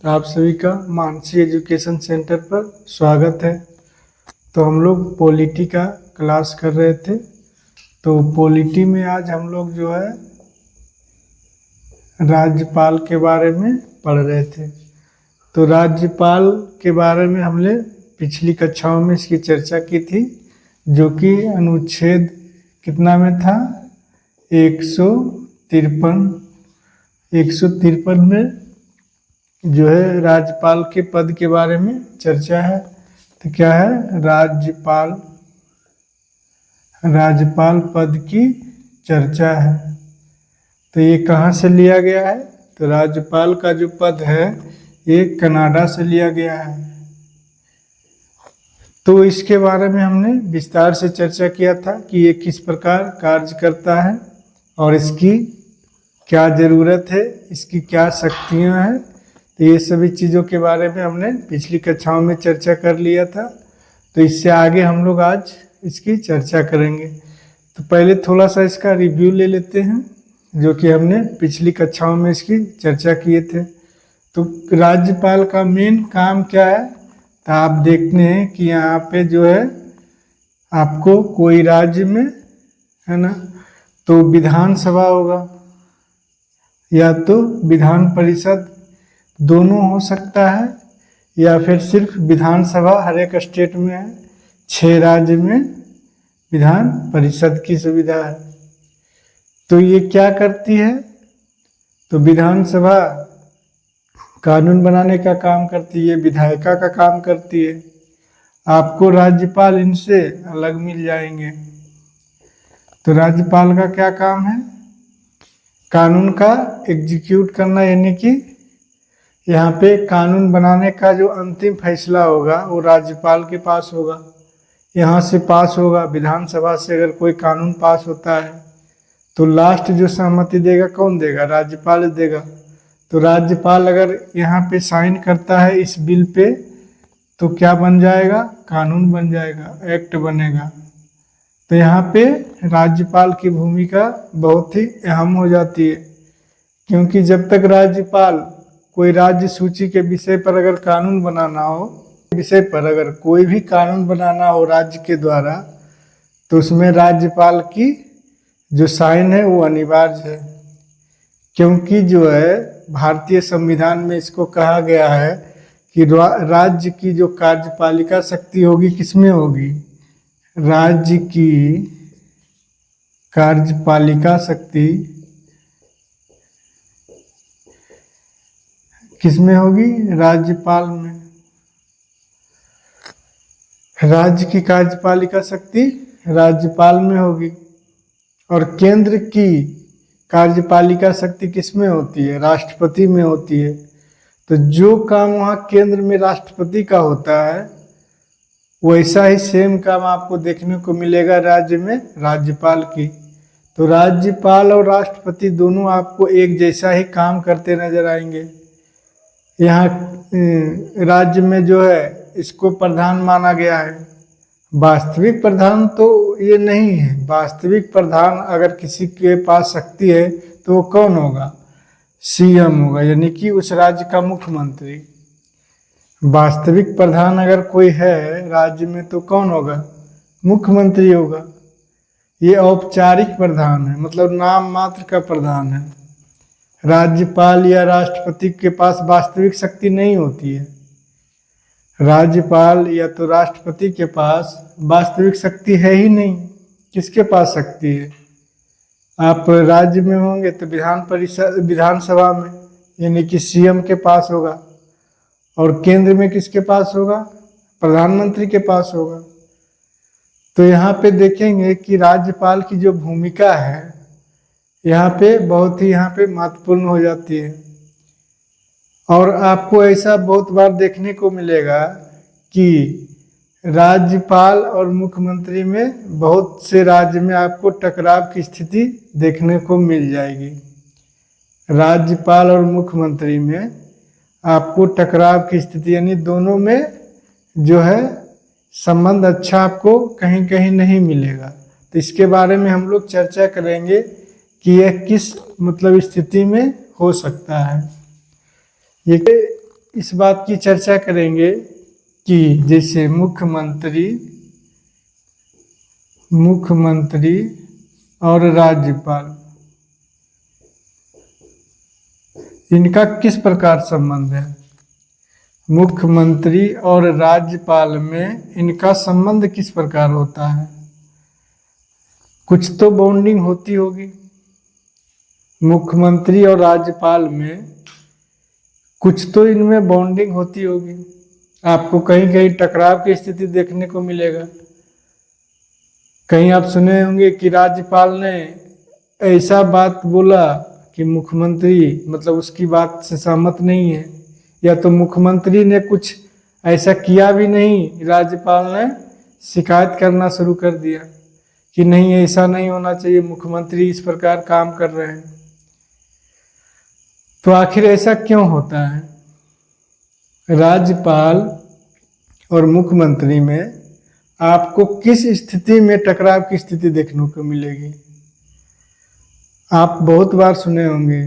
आप सभी का मानसी एजुकेशन सेंटर पर स्वागत है। तो हम लोग पॉलिटी का क्लास कर रहे थे। तो पॉलिटी में आज हम लोग जो है राज्यपाल के बारे में पढ़ रहे थे। तो राज्यपाल के बारे में हमने पिछली कक्षाओं में इसकी चर्चा की थी, जो कि अनुच्छेद कितना में था, 153 में जो है राज्यपाल के पद के बारे में चर्चा है। तो क्या है, राज्यपाल पद की चर्चा है। तो ये कहाँ से लिया गया है? तो राज्यपाल का जो पद है ये कनाडा से लिया गया है। तो इसके बारे में हमने विस्तार से चर्चा किया था कि ये किस प्रकार कार्य करता है और इसकी क्या ज़रूरत है, इसकी क्या शक्तियाँ हैं। तो ये सभी चीज़ों के बारे में हमने पिछली कक्षाओं में चर्चा कर लिया था। तो इससे आगे हम लोग आज इसकी चर्चा करेंगे। तो पहले थोड़ा सा इसका रिव्यू ले लेते हैं, जो कि हमने पिछली कक्षाओं में इसकी चर्चा किए थे। तो राज्यपाल का मेन काम क्या है? तो आप देखते हैं कि यहाँ पे जो है आपको कोई राज्य में है ना, तो विधानसभा होगा या तो विधान परिषद, दोनों हो सकता है, या फिर सिर्फ विधानसभा हर एक स्टेट में है। 6 राज्य में विधान परिषद की सुविधा है। तो ये क्या करती है? तो विधानसभा कानून बनाने का काम करती है, विधायिका का काम करती है। आपको राज्यपाल इनसे अलग मिल जाएंगे। तो राज्यपाल का क्या काम है? कानून का एग्जीक्यूट करना, यानी कि यहाँ पे कानून बनाने का जो अंतिम फैसला होगा वो राज्यपाल के पास होगा। यहाँ से पास होगा, विधानसभा से अगर कोई कानून पास होता है तो लास्ट जो सहमति देगा कौन देगा? राज्यपाल देगा। तो राज्यपाल अगर यहाँ पे साइन करता है इस बिल पे तो क्या बन जाएगा? कानून बन जाएगा, एक्ट बनेगा। तो यहाँ पे राज्यपाल की भूमिका बहुत ही अहम हो जाती है, क्योंकि जब तक राज्यपाल कोई राज्य सूची के विषय पर अगर कानून बनाना हो, विषय पर अगर कोई भी कानून बनाना हो राज्य के द्वारा, तो उसमें राज्यपाल की जो साइन है वो अनिवार्य है। क्योंकि जो है भारतीय संविधान में इसको कहा गया है कि राज्य की जो कार्यपालिका शक्ति होगी किसमें होगी? राज्य की कार्यपालिका शक्ति किसमें होगी? राज्यपाल में। राज्य की कार्यपालिका शक्ति राज्यपाल में होगी। और केंद्र की कार्यपालिका शक्ति किसमें होती है? राष्ट्रपति में होती है। तो जो काम वहाँ केंद्र में राष्ट्रपति का होता है, वैसा ही सेम काम आपको देखने को मिलेगा राज्य में राज्यपाल की। तो राज्यपाल और राष्ट्रपति दोनों आपको एक जैसा ही काम करते नजर आएंगे। यहाँ राज्य में जो है इसको प्रधान माना गया है। वास्तविक प्रधान तो ये नहीं है। वास्तविक प्रधान अगर किसी के पास शक्ति है तो वो कौन होगा? सीएम होगा, यानी कि उस राज्य का मुख्यमंत्री। वास्तविक प्रधान अगर कोई है राज्य में तो कौन होगा? मुख्यमंत्री होगा। ये औपचारिक प्रधान है, मतलब नाम मात्र का प्रधान है। राज्यपाल या राष्ट्रपति के पास वास्तविक शक्ति नहीं होती है। राज्यपाल या तो राष्ट्रपति के पास वास्तविक शक्ति है ही नहीं। किसके पास शक्ति है? आप राज्य में होंगे तो विधानसभा में, यानी कि सीएम के पास होगा। और केंद्र में किसके पास होगा? प्रधानमंत्री के पास होगा। तो यहाँ पे देखेंगे कि राज्यपाल की जो भूमिका है यहाँ पे बहुत ही महत्वपूर्ण हो जाती है। और आपको ऐसा बहुत बार देखने को मिलेगा कि राज्यपाल और मुख्यमंत्री में बहुत से राज्य में आपको टकराव की स्थिति देखने को मिल जाएगी। राज्यपाल और मुख्यमंत्री में आपको टकराव की स्थिति, यानी दोनों में जो है संबंध अच्छा आपको कहीं कहीं नहीं मिलेगा। तो इसके बारे में हम लोग चर्चा करेंगे कि यह किस स्थिति में हो सकता है। ये इस बात की चर्चा करेंगे कि जैसे मुख्यमंत्री और राज्यपाल, इनका किस प्रकार संबंध है। मुख्यमंत्री और राज्यपाल में इनका संबंध किस प्रकार होता है। कुछ तो बॉन्डिंग होती होगी। मुख्यमंत्री और राज्यपाल में कुछ तो इनमें बॉन्डिंग होती होगी। आपको कहीं कहीं टकराव की स्थिति देखने को मिलेगा। कहीं आप सुने होंगे कि राज्यपाल ने ऐसा बात बोला कि मुख्यमंत्री मतलब उसकी बात से सहमत नहीं है, या तो मुख्यमंत्री ने कुछ ऐसा किया भी नहीं, राज्यपाल ने शिकायत करना शुरू कर दिया कि नहीं ऐसा नहीं होना चाहिए, मुख्यमंत्री इस प्रकार काम कर रहे हैं। तो आखिर ऐसा क्यों होता है। राज्यपाल और मुख्यमंत्री में आपको किस स्थिति में टकराव की स्थिति देखने को मिलेगी। आप बहुत बार सुने होंगे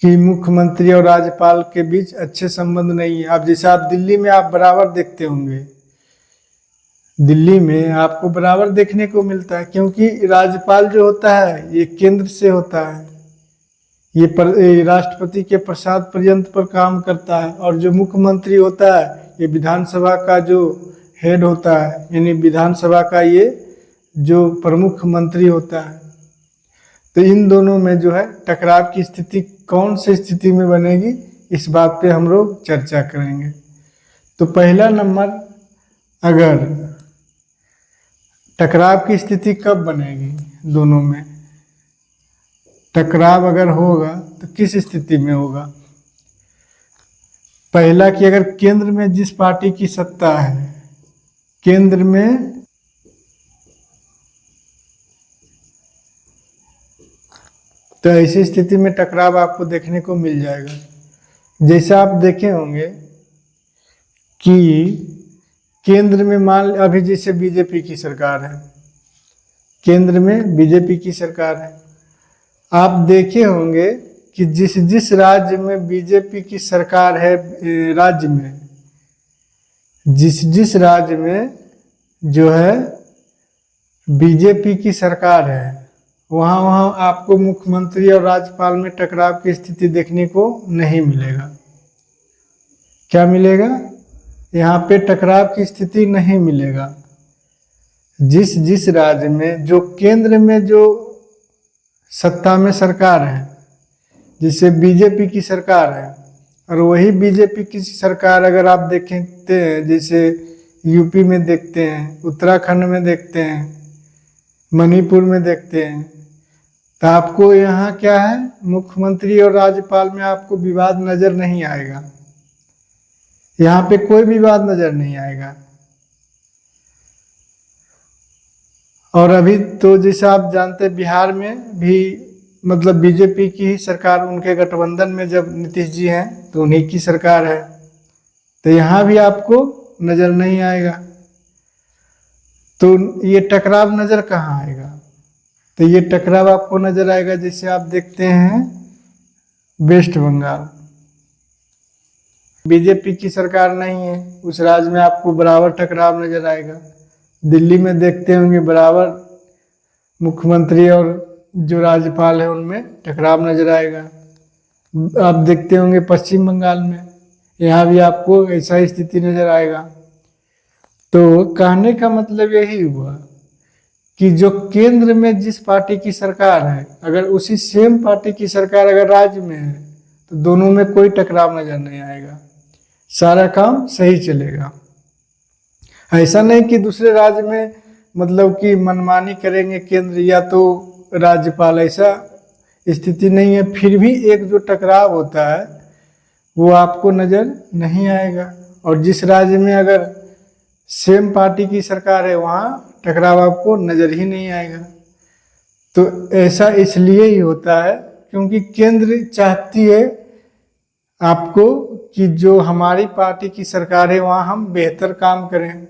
कि मुख्यमंत्री और राज्यपाल के बीच अच्छे संबंध नहीं है। आप जैसे आप दिल्ली में आप बराबर देखते होंगे, दिल्ली में आपको बराबर देखने को मिलता है, क्योंकि राज्यपाल जो होता है ये केंद्र से होता है, ये राष्ट्रपति के प्रसाद पर्यंत पर काम करता है, और जो मुख्यमंत्री होता है ये विधानसभा का जो हेड होता है, यानी विधानसभा का ये जो प्रमुख मंत्री होता है। तो इन दोनों में जो है टकराव की स्थिति कौन सी स्थिति में बनेगी, इस बात पे हम लोग चर्चा करेंगे। तो पहला नंबर, अगर टकराव की स्थिति कब बनेगी, दोनों में टकराव अगर होगा तो किस स्थिति में होगा। पहला कि अगर केंद्र में जिस पार्टी की सत्ता है, केंद्र में तो ऐसी स्थिति में टकराव आपको देखने को मिल जाएगा। जैसा आप देखे होंगे कि केंद्र में मान अभी जैसे बीजेपी की सरकार है, केंद्र में बीजेपी की सरकार है, आप देखे होंगे कि जिस जिस राज्य में बीजेपी की सरकार है, राज्य में जिस जिस राज्य में जो है बीजेपी की सरकार है, वहाँ वहाँ आपको मुख्यमंत्री और राज्यपाल में टकराव की स्थिति देखने को नहीं मिलेगा। क्या मिलेगा, यहाँ पे टकराव की स्थिति नहीं मिलेगा। जिस जिस राज्य में जो केंद्र में जो सत्ता में सरकार है, जिससे बीजेपी की सरकार है, और वही बीजेपी की सरकार अगर आप देखते हैं, जैसे यूपी में देखते हैं, उत्तराखंड में देखते हैं, मणिपुर में देखते हैं, तो आपको यहाँ क्या है, मुख्यमंत्री और राज्यपाल में आपको विवाद नजर नहीं आएगा। यहाँ पे कोई विवाद नजर नहीं आएगा। और अभी तो जैसा आप जानते हैं बिहार में भी मतलब बीजेपी की ही सरकार, उनके गठबंधन में जब नीतीश जी हैं तो उन्हीं की सरकार है, तो यहाँ भी आपको नजर नहीं आएगा। तो ये टकराव नजर कहाँ आएगा, तो ये टकराव आपको नजर आएगा जैसे आप देखते हैं वेस्ट बंगाल, बीजेपी की सरकार नहीं है, उस राज्य में आपको बराबर टकराव नजर आएगा। दिल्ली में देखते होंगे बराबर मुख्यमंत्री और जो राज्यपाल है उनमें टकराव नजर आएगा। आप देखते होंगे पश्चिम बंगाल में, यहाँ भी आपको ऐसा स्थिति नजर आएगा। तो कहने का मतलब यही हुआ कि जो केंद्र में जिस पार्टी की सरकार है, अगर उसी सेम पार्टी की सरकार अगर राज्य में है तो दोनों में कोई टकराव नजर नहीं आएगा, सारा काम सही चलेगा। ऐसा नहीं कि दूसरे राज्य में मतलब कि मनमानी करेंगे केंद्र या तो राज्यपाल, ऐसा स्थिति नहीं है। फिर भी एक जो टकराव होता है वो आपको नजर नहीं आएगा। और जिस राज्य में अगर सेम पार्टी की सरकार है वहाँ टकराव आपको नजर ही नहीं आएगा। तो ऐसा इसलिए ही होता है क्योंकि केंद्र चाहती है आपको कि जो हमारी पार्टी की सरकार है वहाँ हम बेहतर काम करें,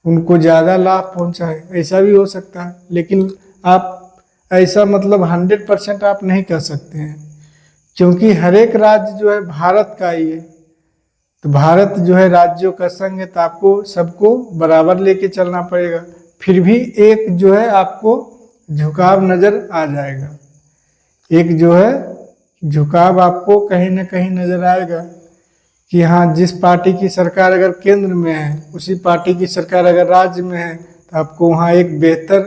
उनको ज़्यादा लाभ पहुँचाए। ऐसा भी हो सकता है, लेकिन आप ऐसा मतलब 100% आप नहीं कह सकते हैं, क्योंकि हर एक राज्य जो है भारत का ही है, तो भारत जो है राज्यों का संघ है, तो आपको सबको बराबर लेके चलना पड़ेगा। फिर भी एक जो है आपको झुकाव नजर आ जाएगा, एक जो है झुकाव आपको कहीं ना कहीं नजर आएगा कि हाँ, जिस पार्टी की सरकार अगर केंद्र में है, उसी पार्टी की सरकार अगर राज्य में है, तो आपको वहाँ एक बेहतर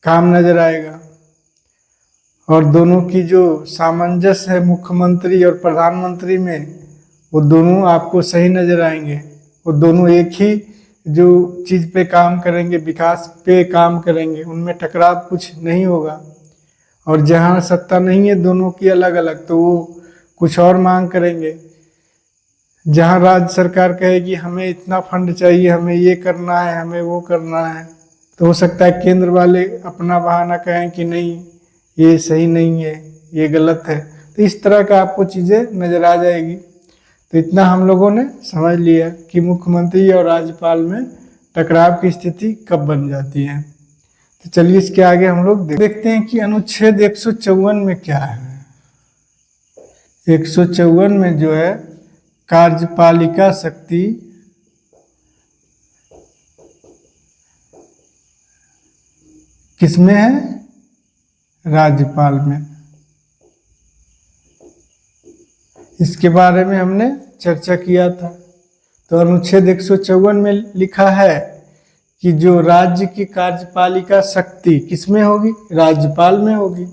काम नजर आएगा। और दोनों की जो सामंजस्य है मुख्यमंत्री और प्रधानमंत्री में, वो दोनों आपको सही नजर आएंगे। वो दोनों एक ही जो चीज़ पे काम करेंगे, विकास पे काम करेंगे, उनमें टकराव कुछ नहीं होगा। और जहाँ सत्ता नहीं है दोनों की अलग अलग, तो वो कुछ और मांग करेंगे। जहाँ राज्य सरकार कहेगी हमें इतना फंड चाहिए, हमें ये करना है, हमें वो करना है, तो हो सकता है केंद्र वाले अपना बहाना कहें कि नहीं ये सही नहीं है, ये गलत है। तो इस तरह का आपको चीज़ें नज़र आ जाएगी। तो इतना हम लोगों ने समझ लिया कि मुख्यमंत्री और राज्यपाल में टकराव की स्थिति कब बन जाती है। तो चलिए इसके आगे हम लोग देखते हैं कि अनुच्छेद 154 में क्या है। 154 में जो है कार्यपालिका शक्ति किसमें है? राज्यपाल में। इसके बारे में हमने चर्चा किया था। तो अनुच्छेद 154 में लिखा है कि जो राज्य की कार्यपालिका शक्ति किसमें होगी? राज्यपाल में होगी।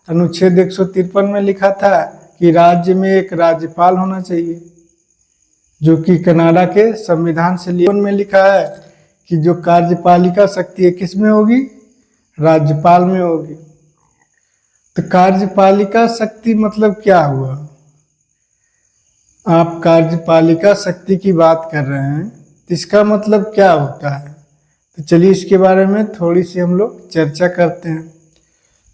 अनुच्छेद 153 में लिखा था कि राज्य में एक राज्यपाल होना चाहिए, जो कि कनाडा के संविधान से लिया। में लिखा है कि जो कार्यपालिका शक्ति है किसमें होगी? राज्यपाल में होगी। तो कार्यपालिका शक्ति मतलब क्या हुआ? आप कार्यपालिका शक्ति की बात कर रहे हैं, तो इसका मतलब क्या होता है? तो चलिए इसके बारे में थोड़ी सी हम लोग चर्चा करते हैं।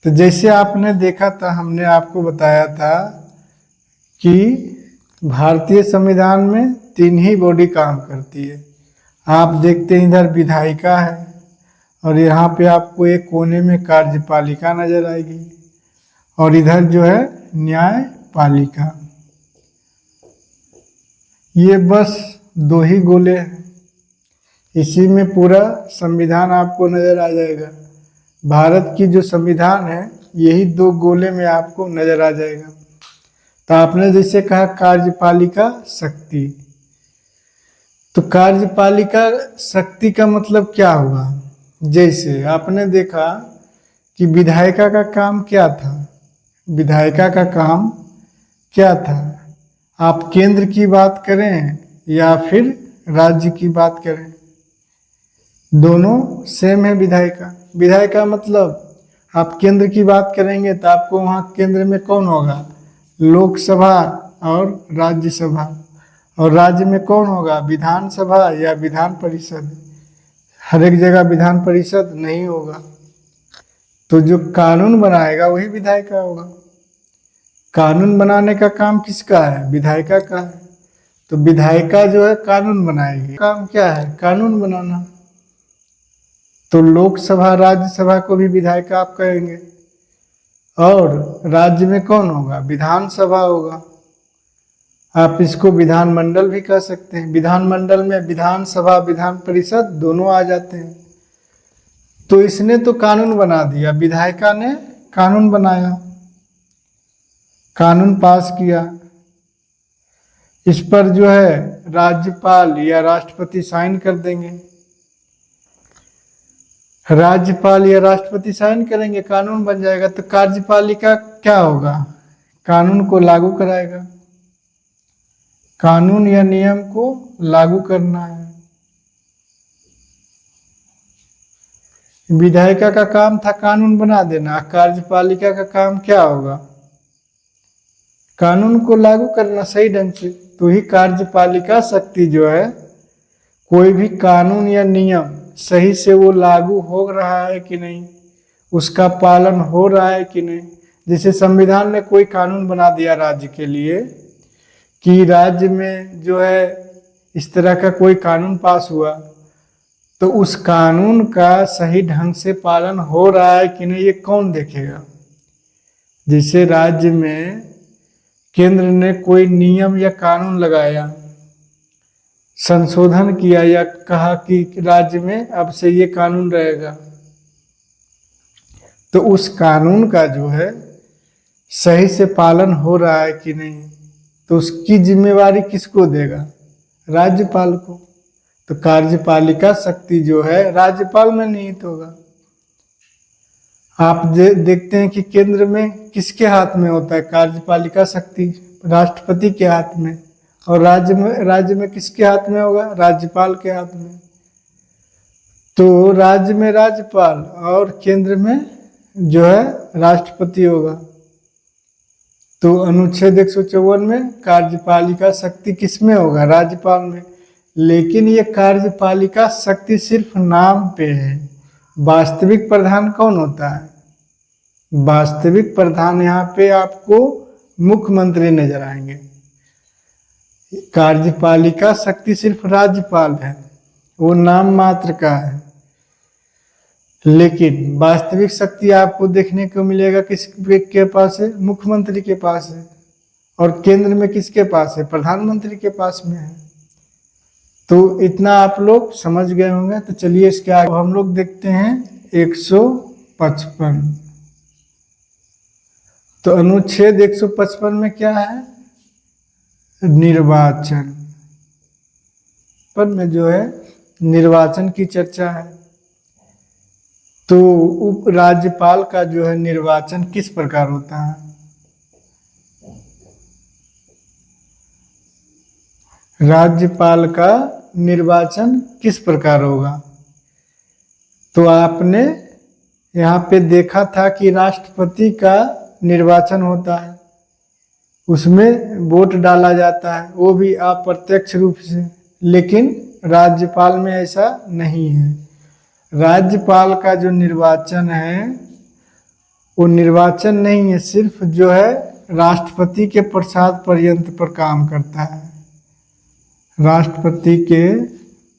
तो जैसे आपने देखा था, हमने आपको बताया था कि भारतीय संविधान में 3 ही बॉडी काम करती है। आप देखते हैं इधर विधायिका है, और यहाँ पे आपको एक कोने में कार्यपालिका नजर आएगी, और इधर जो है न्यायपालिका। ये बस 2 ही गोले हैं, इसी में पूरा संविधान आपको नजर आ जाएगा। भारत की जो संविधान है यही 2 गोले में आपको नजर आ जाएगा। तो आपने जैसे कहा कार्यपालिका शक्ति, तो कार्यपालिका शक्ति का मतलब क्या हुआ? जैसे आपने देखा कि विधायिका का काम क्या था? विधायिका का काम क्या था? आप केंद्र की बात करें या फिर राज्य की बात करें, दोनों सेम है। विधायिका विधायिका मतलब आप केंद्र की बात करेंगे तो आपको वहाँ केंद्र में कौन होगा? लोकसभा और राज्यसभा। और राज्य में कौन होगा? विधानसभा या विधान परिषद। हर एक जगह विधान परिषद नहीं होगा। तो जो कानून बनाएगा वही विधायिका होगा। कानून बनाने का काम किसका है? विधायिका का है। तो विधायिका जो है कानून बनाएगी। काम क्या है? कानून बनाना। तो लोकसभा राज्यसभा को भी विधायिका आप कहेंगे। और राज्य में कौन होगा? विधानसभा होगा। आप इसको विधानमंडल भी कह सकते हैं। विधानमंडल में विधानसभा विधान परिषद दोनों आ जाते हैं। तो इसने तो कानून बना दिया, विधायिका ने कानून बनाया, कानून पास किया। इस पर जो है राज्यपाल या राष्ट्रपति साइन कर देंगे। राज्यपाल या राष्ट्रपति साइन करेंगे, कानून बन जाएगा। तो कार्यपालिका क्या होगा? कानून को लागू कराएगा। कानून या नियम को लागू करना है। विधायिका का काम था कानून बना देना, कार्यपालिका का काम क्या होगा? कानून को लागू करना सही ढंग से। तो ही कार्यपालिका शक्ति जो है, कोई भी कानून या नियम सही से वो लागू हो रहा है कि नहीं, उसका पालन हो रहा है कि नहीं। जैसे संविधान ने कोई कानून बना दिया राज्य के लिए कि राज्य में जो है इस तरह का कोई कानून पास हुआ, तो उस कानून का सही ढंग से पालन हो रहा है कि नहीं, ये कौन देखेगा? जैसे राज्य में केंद्र ने कोई नियम या कानून लगाया, संशोधन किया या कहा कि राज्य में अब से ये कानून रहेगा, तो उस कानून का जो है सही से पालन हो रहा है कि नहीं, तो उसकी जिम्मेवारी किसको देगा? राज्यपाल को। तो कार्यपालिका शक्ति जो है राज्यपाल में निहित होगा। आप देखते हैं कि केंद्र में किसके हाथ में होता है कार्यपालिका शक्ति? राष्ट्रपति के हाथ में। और राज्य में किसके हाथ में होगा? राज्यपाल के हाथ में। तो राज्य में राज्यपाल और केंद्र में जो है राष्ट्रपति होगा। तो अनुच्छेद 154 में कार्यपालिका शक्ति किसमें होगा? राज्यपाल में। लेकिन ये कार्यपालिका शक्ति सिर्फ नाम पे है। वास्तविक प्रधान कौन होता है? वास्तविक प्रधान यहाँ पे आपको मुख्यमंत्री नजर आएंगे। कार्यपालिका शक्ति सिर्फ राज्यपाल है, वो नाम मात्र का है। लेकिन वास्तविक शक्ति आपको देखने को मिलेगा किसके पास है? मुख्यमंत्री के पास है। और केंद्र में किसके पास है? प्रधानमंत्री के पास में है। तो इतना आप लोग समझ गए होंगे। तो चलिए इसके आगे हम लोग देखते हैं 155। तो अनुच्छेद 155 में क्या है? निर्वाचन पर में जो है निर्वाचन की चर्चा है। तो उप राज्यपाल का जो है निर्वाचन किस प्रकार होता है? राज्यपाल का निर्वाचन किस प्रकार होगा? तो आपने यहाँ पे देखा था कि राष्ट्रपति का निर्वाचन होता है, उसमें वोट डाला जाता है, वो भी अप्रत्यक्ष रूप से। लेकिन राज्यपाल में ऐसा नहीं है। राज्यपाल का जो निर्वाचन है वो निर्वाचन नहीं है, सिर्फ जो है राष्ट्रपति के प्रसाद पर्यंत पर काम करता है। राष्ट्रपति के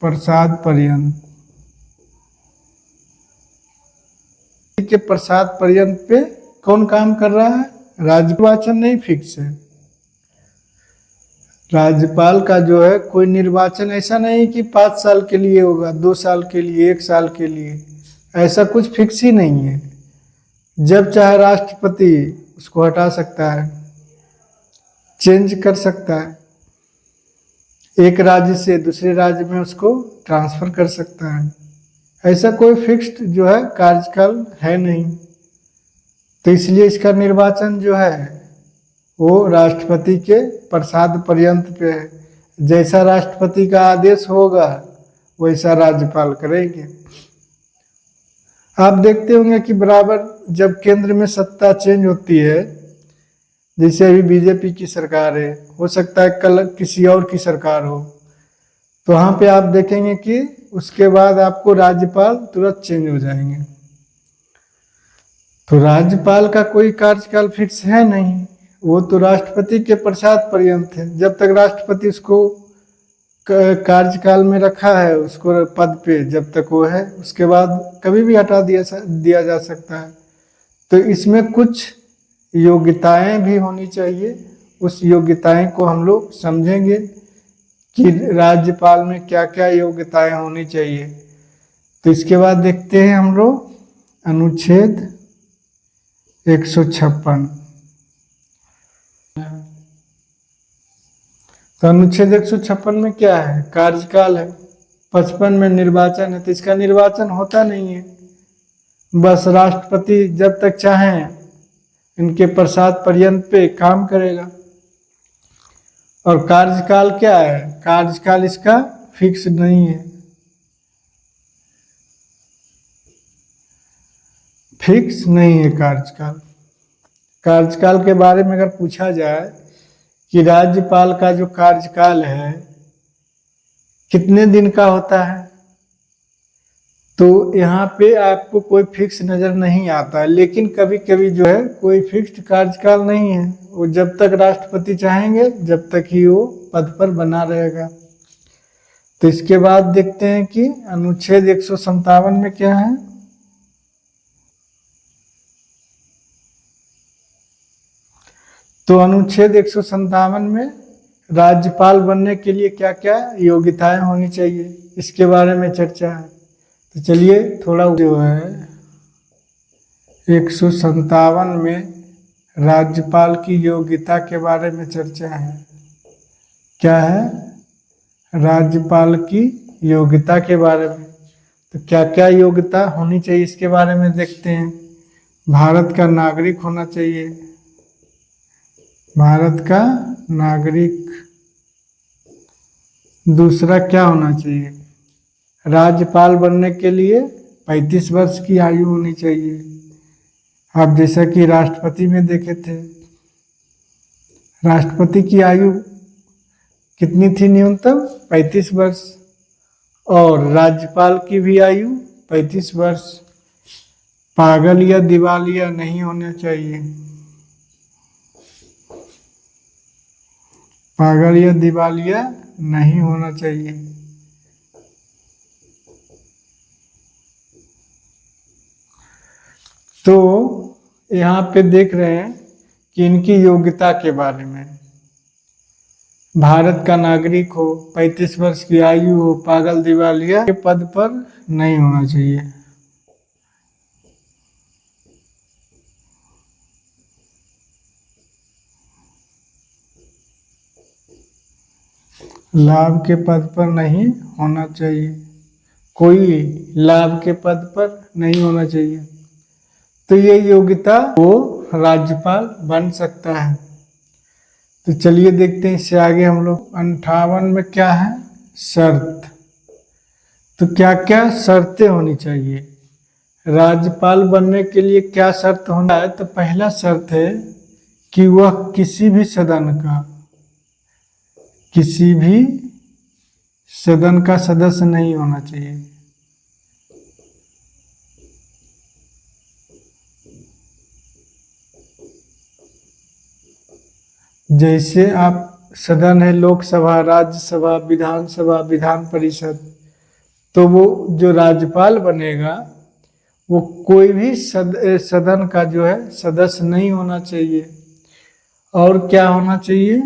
प्रसाद पर्यंत पे कौन काम कर रहा है? निर्वाचन नहीं फिक्स है। राज्यपाल का जो है कोई निर्वाचन ऐसा नहीं कि 5 साल के लिए होगा, 2 साल के लिए, 1 साल के लिए, ऐसा कुछ फिक्स ही नहीं है। जब चाहे राष्ट्रपति उसको हटा सकता है, चेंज कर सकता है, एक राज्य से दूसरे राज्य में उसको ट्रांसफर कर सकता है। ऐसा कोई फिक्स्ड जो है कार्यकाल है नहीं। तो इसलिए इसका निर्वाचन जो है वो राष्ट्रपति के प्रसाद पर्यंत पे है। जैसा राष्ट्रपति का आदेश होगा वैसा राज्यपाल करेंगे। आप देखते होंगे कि बराबर जब केंद्र में सत्ता चेंज होती है, जैसे अभी बीजेपी की सरकार है, हो सकता है कल किसी और की सरकार हो, तो वहाँ पे आप देखेंगे कि उसके बाद आपको राज्यपाल तुरंत चेंज हो जाएंगे। तो राज्यपाल का कोई कार्यकाल फिक्स है नहीं, वो तो राष्ट्रपति के प्रसाद पर्यंत है। जब तक राष्ट्रपति उसको कार्यकाल में रखा है, उसको पद पे जब तक वो है, उसके बाद कभी भी हटा दिया जा सकता है। तो इसमें कुछ योग्यताएं भी होनी चाहिए। उस योग्यताएं को हम लोग समझेंगे कि राज्यपाल में क्या क्या योग्यताएं होनी चाहिए। तो इसके बाद देखते हैं हम लोग अनुच्छेद 156। तो अनुच्छेद 156 में क्या है? कार्यकाल है। 55 में निर्वाचन है। तो इसका निर्वाचन होता नहीं है, बस राष्ट्रपति जब तक चाहें इनके प्रसाद पर्यंत पे काम करेगा। और कार्यकाल क्या है? कार्यकाल इसका फिक्स नहीं है। फिक्स नहीं है कार्यकाल। कार्यकाल के बारे में अगर पूछा जाए कि राज्यपाल का जो कार्यकाल है कितने दिन का होता है, तो यहाँ पे आपको कोई फिक्स नजर नहीं आता है। लेकिन कभी कभी जो है कोई फिक्स्ड कार्यकाल नहीं है, वो जब तक राष्ट्रपति चाहेंगे जब तक ही वो पद पर बना रहेगा। तो इसके बाद देखते हैं कि अनुच्छेद 157 में क्या है। तो अनुच्छेद 157 में राज्यपाल बनने के लिए क्या क्या योग्यताएं होनी चाहिए, इसके बारे में चर्चा है। तो चलिए थोड़ा जो है 157 में राज्यपाल की योग्यता के बारे में चर्चा है। क्या है? राज्यपाल की योग्यता के बारे में। तो क्या क्या योग्यता होनी चाहिए इसके बारे में देखते हैं। भारत का नागरिक होना चाहिए, भारत का नागरिक। दूसरा क्या होना चाहिए? राज्यपाल बनने के लिए 35 वर्ष की आयु होनी चाहिए। आप जैसा कि राष्ट्रपति में देखे थे, राष्ट्रपति की आयु कितनी थी? न्यूनतम 35 वर्ष। और राज्यपाल की भी आयु 35 वर्ष। पागल या दिवालिया नहीं होना चाहिए, पागल या दिवालिया नहीं होना चाहिए। तो यहाँ पे देख रहे हैं कि इनकी योग्यता के बारे में। भारत का नागरिक हो, 35 वर्ष की आयु हो, पागल दिवालिया के पद पर नहीं होना चाहिए। लाभ के पद पर नहीं होना चाहिए, कोई लाभ के पद पर नहीं होना चाहिए। तो ये योग्यता वो राज्यपाल बन सकता है। तो चलिए देखते हैं इससे आगे हम लोग। 58 में क्या है? शर्त। तो क्या क्या शर्तें होनी चाहिए राज्यपाल बनने के लिए? क्या शर्त होना है? तो पहला शर्त है कि वह किसी भी सदन का सदस्य नहीं होना चाहिए। जैसे आप सदन है, लोकसभा, राज्यसभा, विधानसभा, विधान परिषद, तो वो जो राज्यपाल बनेगा वो कोई भी सदन का जो है सदस्य नहीं होना चाहिए। और क्या होना चाहिए?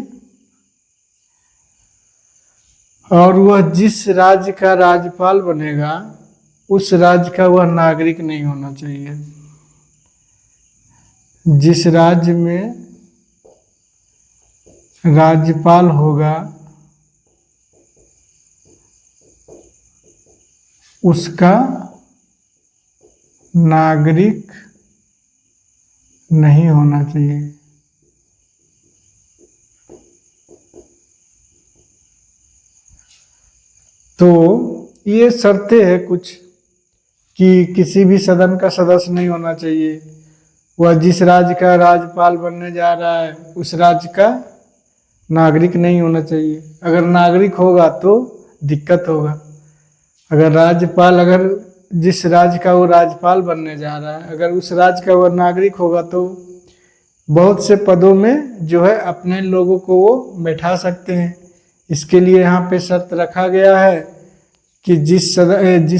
और वह जिस राज्य का राज्यपाल बनेगा उस राज्य का वह नागरिक नहीं होना चाहिए। जिस राज्य में राज्यपाल होगा उसका नागरिक नहीं होना चाहिए। तो ये शर्तें हैं कुछ कि किसी भी सदन का सदस्य नहीं होना चाहिए, वह जिस राज्य का राज्यपाल बनने जा रहा है उस राज्य का नागरिक नहीं होना चाहिए। अगर नागरिक होगा तो दिक्कत होगा। अगर जिस राज्य का वो राज्यपाल बनने जा रहा है अगर उस राज्य का वह नागरिक होगा तो बहुत से पदों में जो है अपने लोगों को वो बैठा सकते हैं। इसके लिए यहाँ पे शर्त रखा गया है कि जिस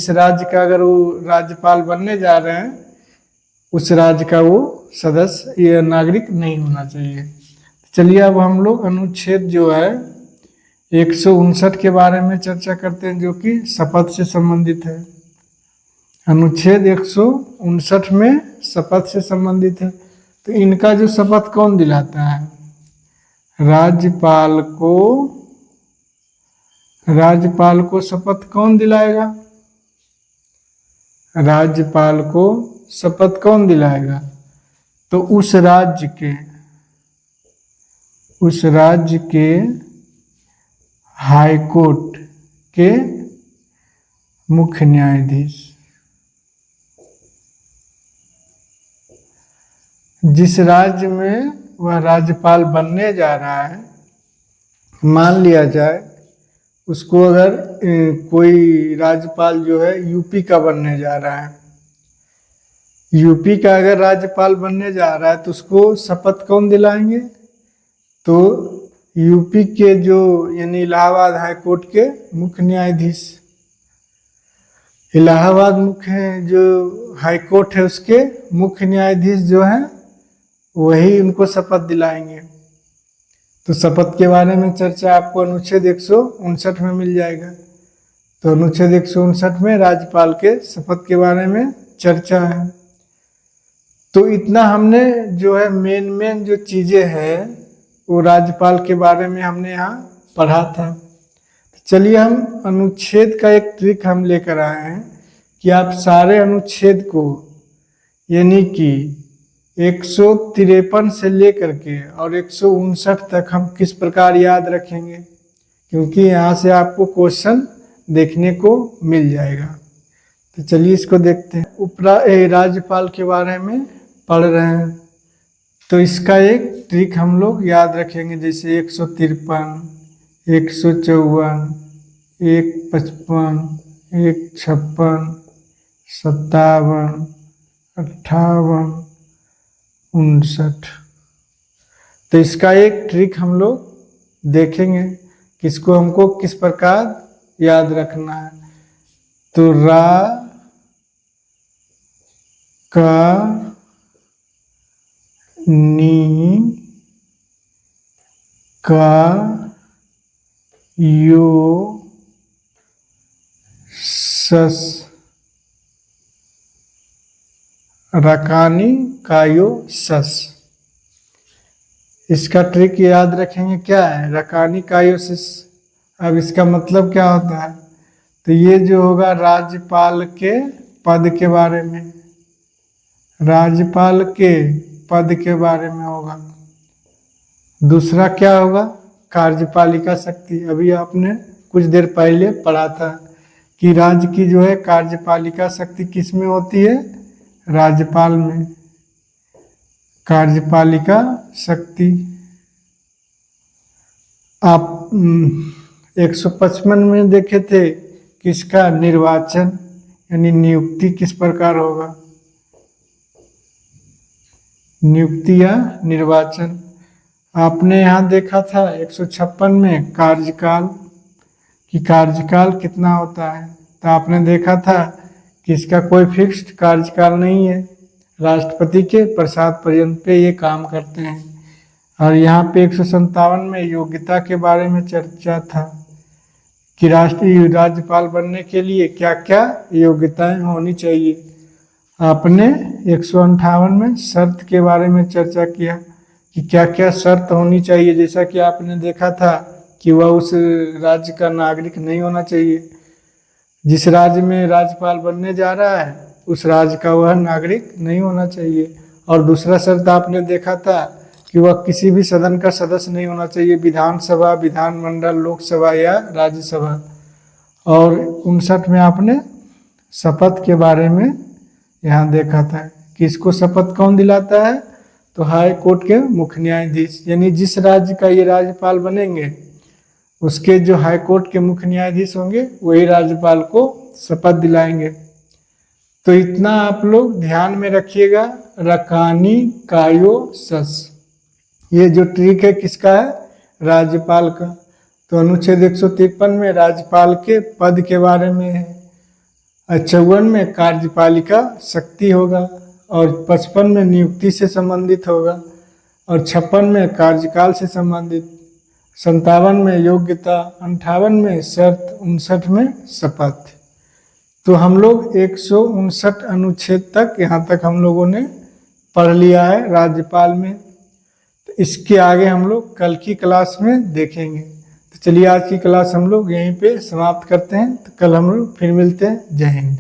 राज्य का अगर वो राज्यपाल बनने जा रहे हैं उस राज्य का वो सदस्य या नागरिक नहीं होना चाहिए। चलिए अब हम लोग अनुच्छेद जो है 159 के बारे में चर्चा करते हैं, जो कि शपथ से संबंधित है। अनुच्छेद 159 में शपथ से संबंधित है। तो इनका जो शपथ कौन दिलाता है? राज्यपाल को शपथ कौन दिलाएगा? राज्यपाल को शपथ कौन दिलाएगा? तो उस राज्य के हाई कोर्ट के मुख्य न्यायाधीश। जिस राज्य में वह राज्यपाल बनने जा रहा है, मान लिया जाए उसको अगर कोई राज्यपाल जो है यूपी का बनने जा रहा है, यूपी का अगर राज्यपाल बनने जा रहा है तो उसको शपथ कौन दिलाएंगे? तो यूपी के जो यानी इलाहाबाद हाई कोर्ट के मुख्य न्यायाधीश। इलाहाबाद मुख्य जो हाई कोर्ट है उसके मुख्य न्यायाधीश जो हैं वही उनको शपथ दिलाएंगे। तो शपथ के बारे में चर्चा आपको अनुच्छेद 159 में मिल जाएगा। तो अनुच्छेद 159 में राज्यपाल के शपथ के बारे में चर्चा है। तो इतना हमने जो है मेन जो चीजें हैं वो राज्यपाल के बारे में हमने यहाँ पढ़ा था। तो चलिए हम अनुच्छेद का एक ट्रिक हम लेकर आए हैं कि आप सारे अनुच्छेद को यानी कि 153 से लेकर के और 159 तक हम किस प्रकार याद रखेंगे, क्योंकि यहाँ से आपको क्वेश्चन देखने को मिल जाएगा। तो चलिए इसको देखते हैं। राज्यपाल के बारे में पढ़ रहे हैं तो इसका एक ट्रिक हम लोग याद रखेंगे, जैसे 153, 154, 155, 156, 57, 58, 59। तो इसका एक ट्रिक हम लोग देखेंगे किसको हमको किस प्रकार याद रखना है। तो रा का नी का यो सस, रकानी कायो सस। इसका ट्रिक याद रखेंगे क्या है, रकानी कायो सस। अब इसका मतलब क्या होता है, तो ये जो होगा राज्यपाल के पद के बारे में, राज्यपाल के पद के बारे में होगा। दूसरा क्या होगा, कार्यपालिका शक्ति। अभी आपने कुछ देर पहले पढ़ा था कि राज्य की जो है कार्यपालिका शक्ति किस में होती है, राज्यपाल में, कार्यपालिका शक्ति। आप 155 में देखे थे किसका, निर्वाचन यानी नियुक्ति किस प्रकार होगा, नियुक्ति या निर्वाचन। आपने यहाँ देखा था 156 में कार्यकाल कि कार्यकाल कितना होता है, तो आपने देखा था कि इसका कोई फिक्स्ड कार्यकाल नहीं है, राष्ट्रपति के प्रसाद पर्यंत पे ये काम करते हैं। और यहाँ पे 157 में योग्यता के बारे में चर्चा था कि राज्यपाल बनने के लिए क्या क्या योग्यताएं होनी चाहिए। आपने 158 में शर्त के बारे में चर्चा किया कि क्या क्या शर्त होनी चाहिए, जैसा कि आपने देखा था कि वह उस राज्य का नागरिक नहीं होना चाहिए, जिस राज्य में राज्यपाल बनने जा रहा है उस राज्य का वह नागरिक नहीं होना चाहिए। और दूसरा शर्त आपने देखा था कि वह किसी भी सदन का सदस्य नहीं होना चाहिए, विधानसभा, विधानमंडल, लोकसभा या राज्यसभा। और 59 में आपने शपथ के बारे में यहाँ देखा था कि इसको शपथ कौन दिलाता है, तो हाई कोर्ट के मुख्य न्यायाधीश, यानी जिस राज्य का ये राज्यपाल बनेंगे उसके जो हाई कोर्ट के मुख्य न्यायाधीश होंगे वही राज्यपाल को शपथ दिलाएंगे। तो इतना आप लोग ध्यान में रखिएगा, रकानी कायो सस। ये जो ट्रिक है किसका है, राज्यपाल का। तो अनुच्छेद 153 में राज्यपाल के पद के बारे में है, 54 में कार्यपालिका शक्ति होगा, और 55 में नियुक्ति से संबंधित होगा, और 56 में कार्यकाल से संबंधित, 57 में योग्यता, 58 में शर्त, 59 में शपथ। तो हम लोग 159 अनुच्छेद तक यहाँ तक हम लोगों ने पढ़ लिया है राज्यपाल में। तो इसके आगे हम लोग कल की क्लास में देखेंगे। तो चलिए आज की क्लास हम लोग यहीं पे समाप्त करते हैं। तो कल हम लोग फिर मिलते हैं। जय हिंद।